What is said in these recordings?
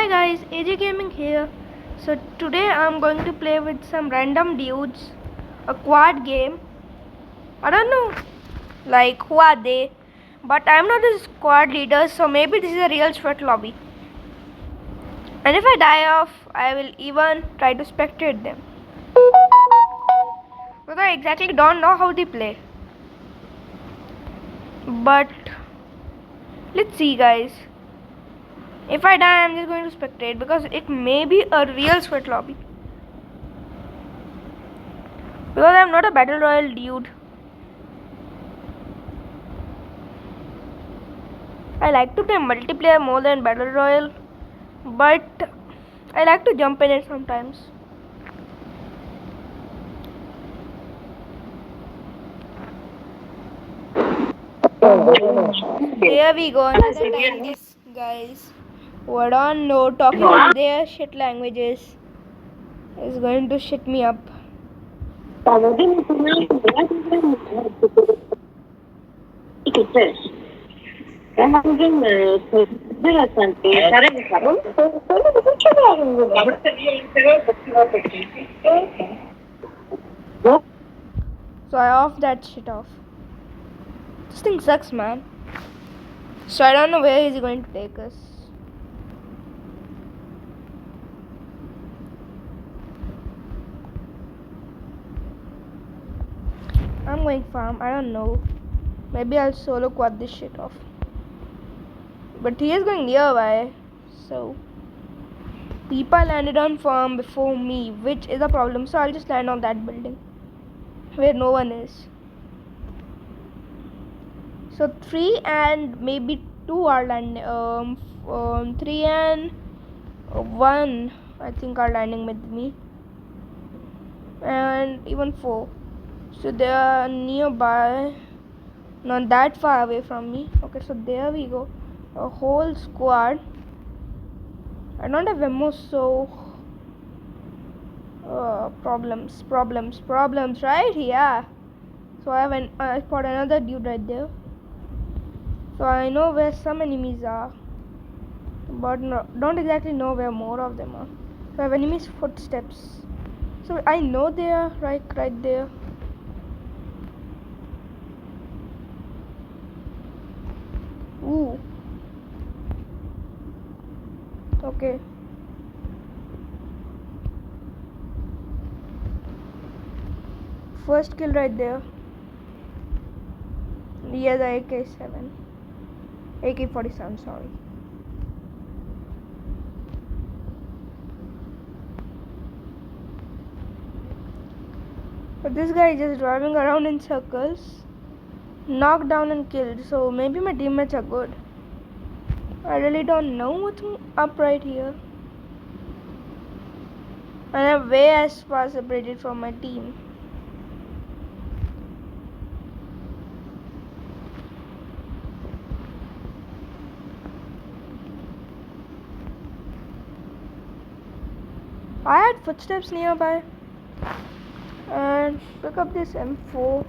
Hi guys, AJ Gaming here. So today I'm going to play with some random dudes, a quad game. I don't know, like who are they? But I'm not a squad leader, so maybe this is a real sweat lobby. And if I die off, I will even try to spectate them. Because I exactly don't know how they play. But let's see, guys. If I die, I'm just going to spectate because it may be a real sweat lobby. Because I'm not a battle royale dude. I like to play multiplayer more than battle royale, but I like to jump in it sometimes. There we go, another scientist, guys. Who I don't know, talking in their shit languages is going to shit me up. So I off that shit off. This thing sucks, man. So I don't know where he's going to take us. I'm going farm. I don't know. Maybe I'll solo quad this shit off. But he is going nearby. So people landed on farm before me, which is a problem. So I'll just land on that building where no one is. So 3 and maybe 2 are landing. 3 and 1 I think are landing with me, and even 4. So they are nearby, not that far away from me. Okay, so there we go. A whole squad. I don't have ammo, so problems, right? Yeah. So I spot another dude right there. So I know where some enemies are, but don't exactly know where more of them are. So I have enemies' footsteps. So I know they are right there. Ooh. Okay. First kill right there. Yeah, the AK-7. AK-47, sorry. But this guy is just driving around in circles. Knocked down and killed. So maybe my teammates are good. I really don't know what's up right here. And I'm way as far separated from my team. I had footsteps nearby. And pick up this M4.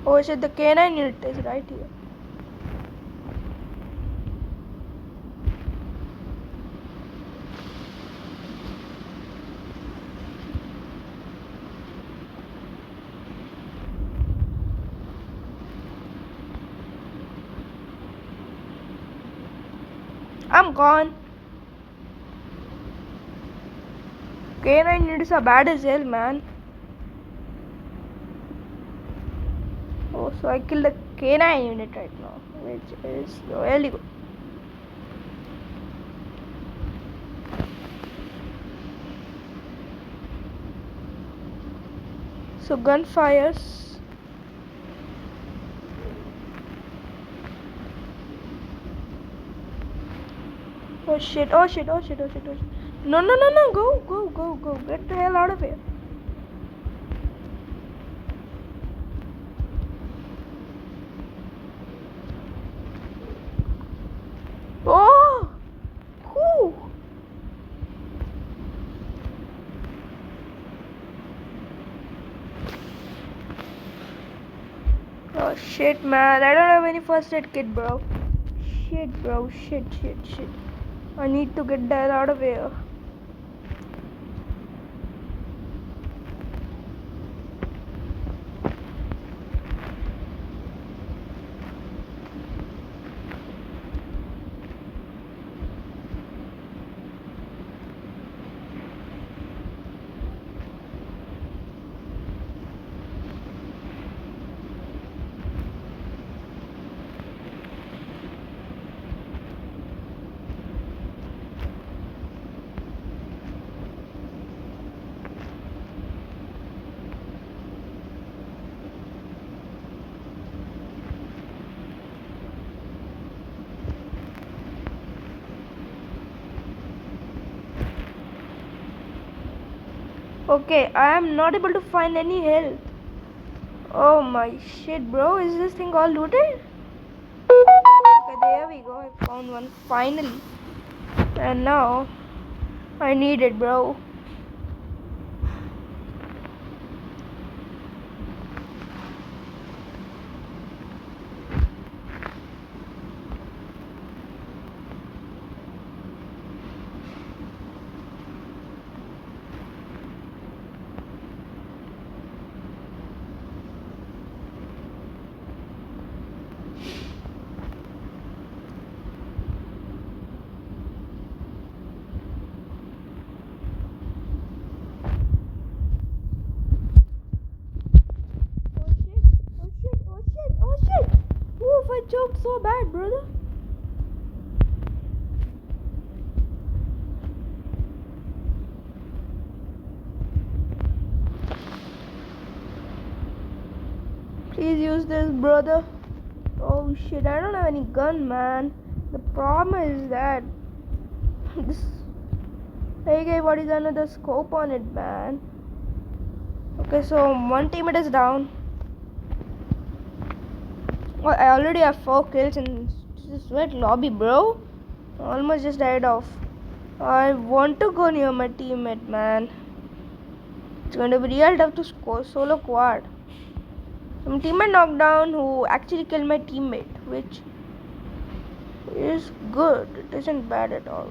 Oh shit, the K9 unit is right here. I'm gone. K9 units are bad as hell, man. Oh, so I killed the K9 unit right now, which is really good. So gunfires. Oh shit, oh shit, oh shit, oh shit, oh shit. No, no, no, no, go. Get the hell out of here. Oh! Whew. Oh shit, man. I don't have any first aid kit, bro. Shit, bro. Shit, shit, shit. I need to get the hell out of here. Okay, I am not able to find any health. Oh my shit, bro. Is this thing all looted? Okay, there we go. I found one finally. And now I need it, bro. Oh shit, oh shit, oh shit, oh shit. Oof, I choked so bad, brother. Please use this, brother. Oh shit, I don't have any gun, man. The problem is that this AK-40 is another scope on it, man. Okay, so one teammate is down. Oh, I already have 4 kills in this wet lobby, bro. Almost just died off. I want to go near my teammate, man. It's going to be real tough to score solo quad. Some teammate knocked down who actually killed my teammate, which is good. It isn't bad at all.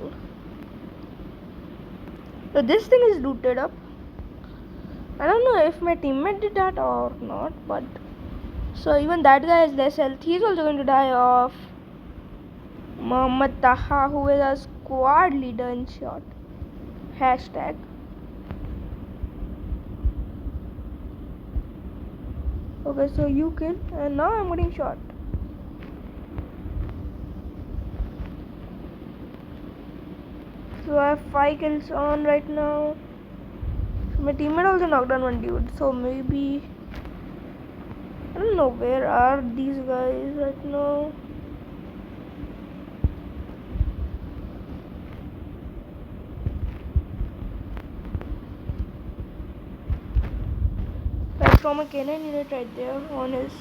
So this thing is looted up. I don't know if my teammate did that or not, but so even that guy has less health. He's also going to die off. Muhammad Taha, who is a squad leader in short. Hashtag. Okay, so you kill, and now I'm getting shot. So I have 5 kills on right now. So my teammate also knocked down one dude. So maybe I don't know where are these guys right now. I saw my canine unit right there on his.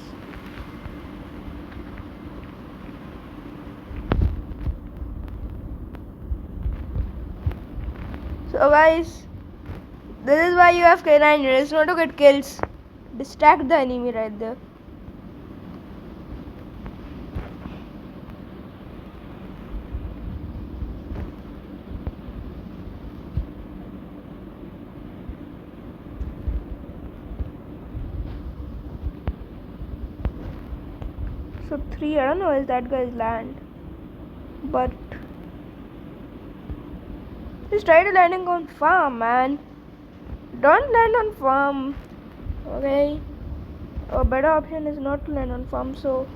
So guys, this is why you have canine units, not to get kills. Distract the enemy right there. So 3, I don't know is that guy's land. But just try to landing on farm, man. Don't land on farm. Okay. A better option is not to land on farm, so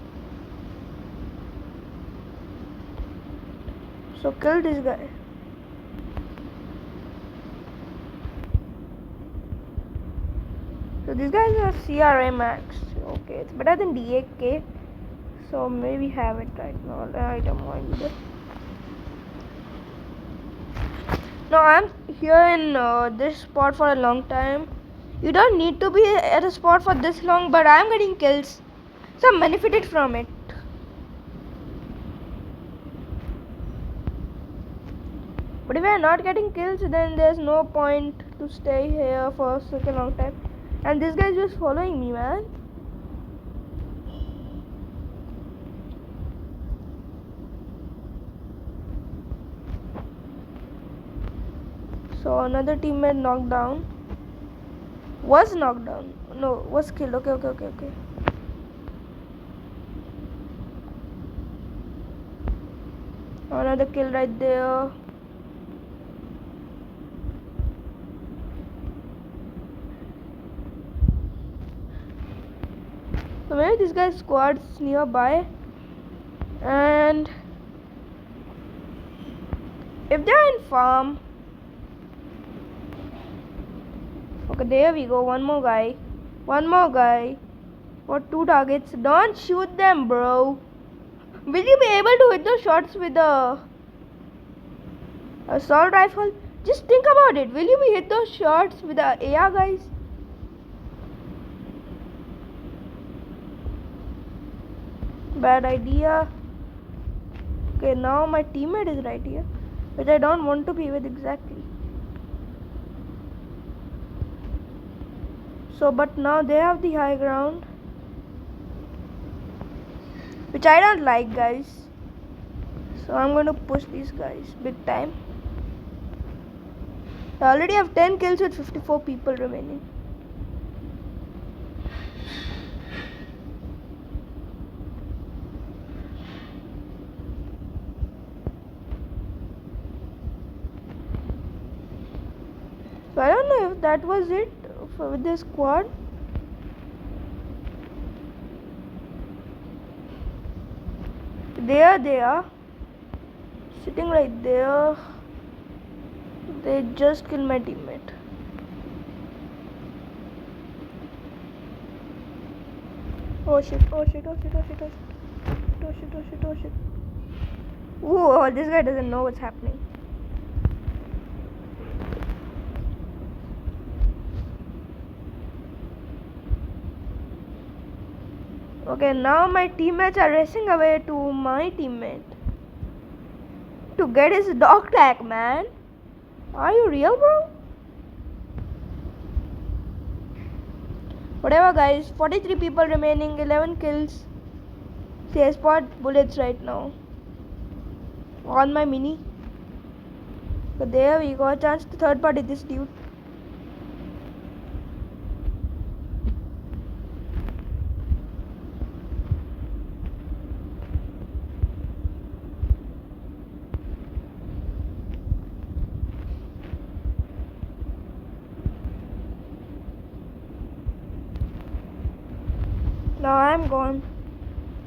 kill this guy. So this guy is a CRA max. Okay, it's better than DAK. So maybe have it right now. I don't mind either. Now I'm here in this spot for a long time. You don't need to be at a spot for this long, but I'm getting kills, so I'm benefited from it. But if I'm not getting kills, then there's no point to stay here for such a long time. And this guy is just following me, man. So another teammate knocked down. Was knocked down. No, was killed. Okay. Another kill right there. So maybe this guy's squad's nearby. And if they're in farm. Okay, there we go. One more guy. For 2 targets. Don't shoot them, bro. Will you be able to hit the shots with the assault rifle? Just think about it. Will you be hit those shots with the AR, guys? Bad idea. Okay, now my teammate is right here, which I don't want to be with exactly. So, but now they have the high ground, which I don't like, guys. So I'm going to push these guys big time. I already have 10 kills with 54 people remaining. So I don't know if that was it with this squad. There they are, sitting right there. They just killed my teammate. Oh shit. Ooh, this guy doesn't know what's happening. Okay, now my teammates are racing away to my teammate to get his dog tag, man. Are you real, bro? Whatever, guys. 43 people remaining, 11 kills. See, I spot bullets right now on my mini. But there we go. Chance to third party this dude. Now I'm gone.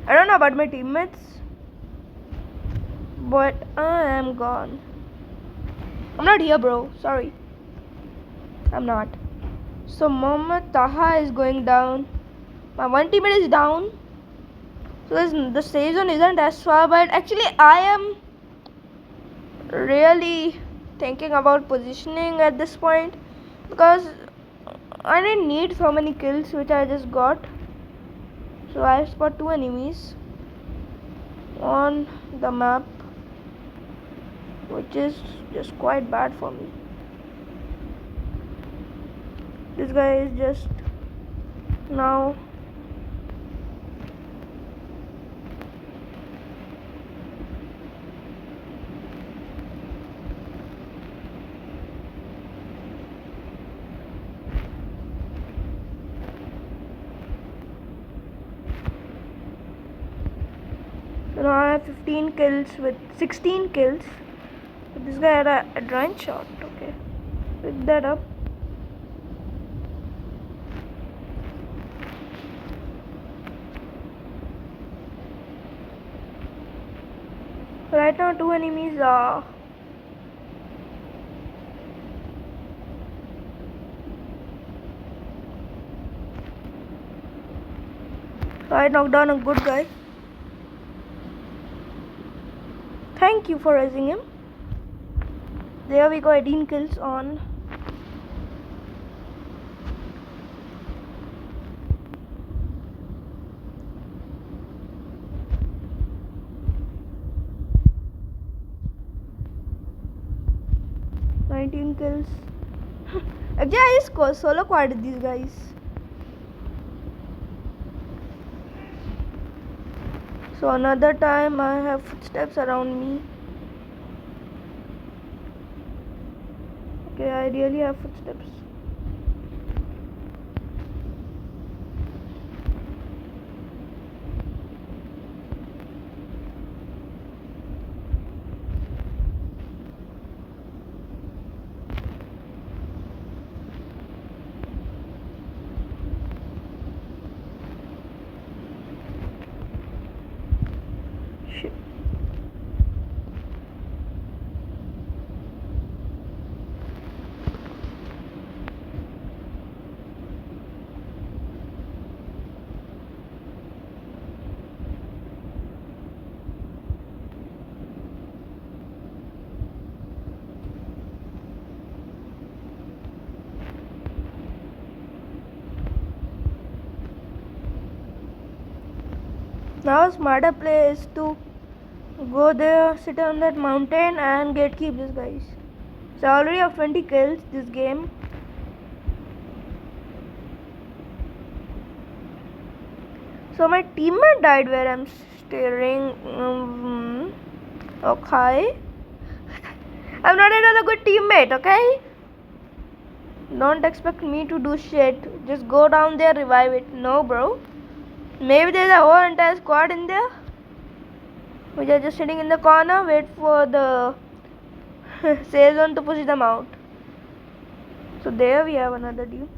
I don't know about my teammates, but I am gone. I'm not here, bro. Sorry. I'm not. So Mohammed Taha is going down. My one teammate is down. So the safe zone isn't as far, but actually I am really thinking about positioning at this point because I didn't need so many kills which I just got. So I spot 2 enemies on the map, which is just quite bad for me. This guy is just now so now I have 15 kills with 16 kills. But this guy had a adrenaline shot. Okay, pick that up. Right now 2 enemies are so I knocked down a good guy. Thank you for raising him. There we go, 18 kills on. Kills. Actually, I just solo quadded these guys. So another time I have footsteps around me. Okay, I really have footsteps. Shit. Now smarter play is to go there, sit on that mountain and gatekeep these guys. So I already have 20 kills this game. So my teammate died where I'm staring. Okay. I'm not another good teammate, okay? Don't expect me to do shit. Just go down there, revive it. No, bro. Maybe there's a whole entire squad in there. We are just sitting in the corner, wait for the safe zone to push them out. So there we have another dude.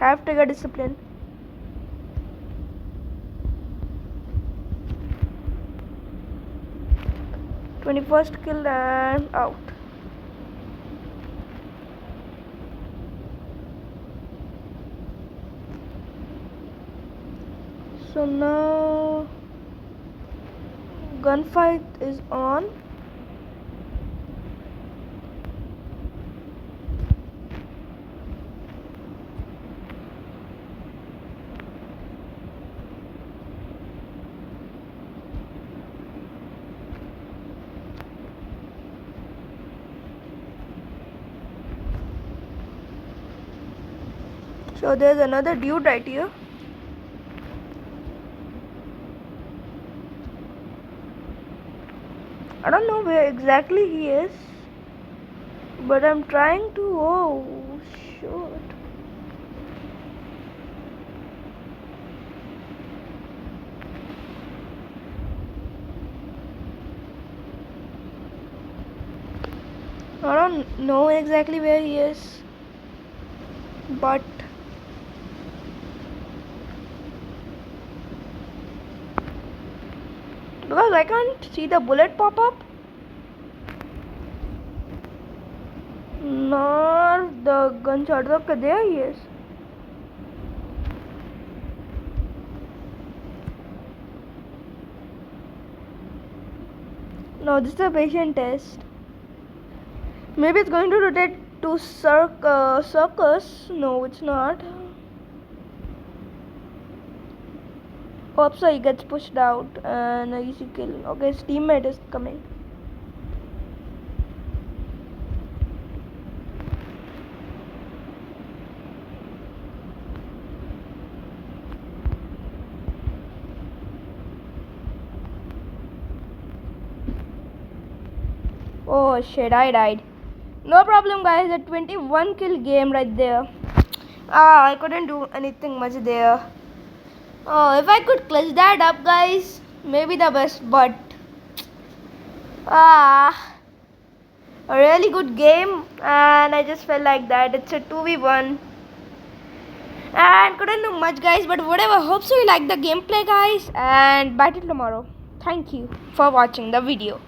I have trigger discipline. #21st kill and out. So now gunfight is on. So there's another dude right here. I don't know where exactly he is, but I'm trying to. Oh, shit. I don't know exactly where he is, but because I can't see the bullet pop up, nor the gunshot. Okay, there he is. No, this is a patient test. Maybe it's going to rotate to circus. No, it's not. Hope so he gets pushed out and a easy kill. Okay, his teammate is coming. Oh shit, I died. No problem guys, a 21 kill game right there. I couldn't do anything much there. Oh, if I could clutch that up guys, maybe the best, but a really good game and I just felt like that. It's a 2v1 and couldn't do much guys, but whatever. Hope so you like the gameplay guys, and bye till tomorrow. Thank you for watching the video.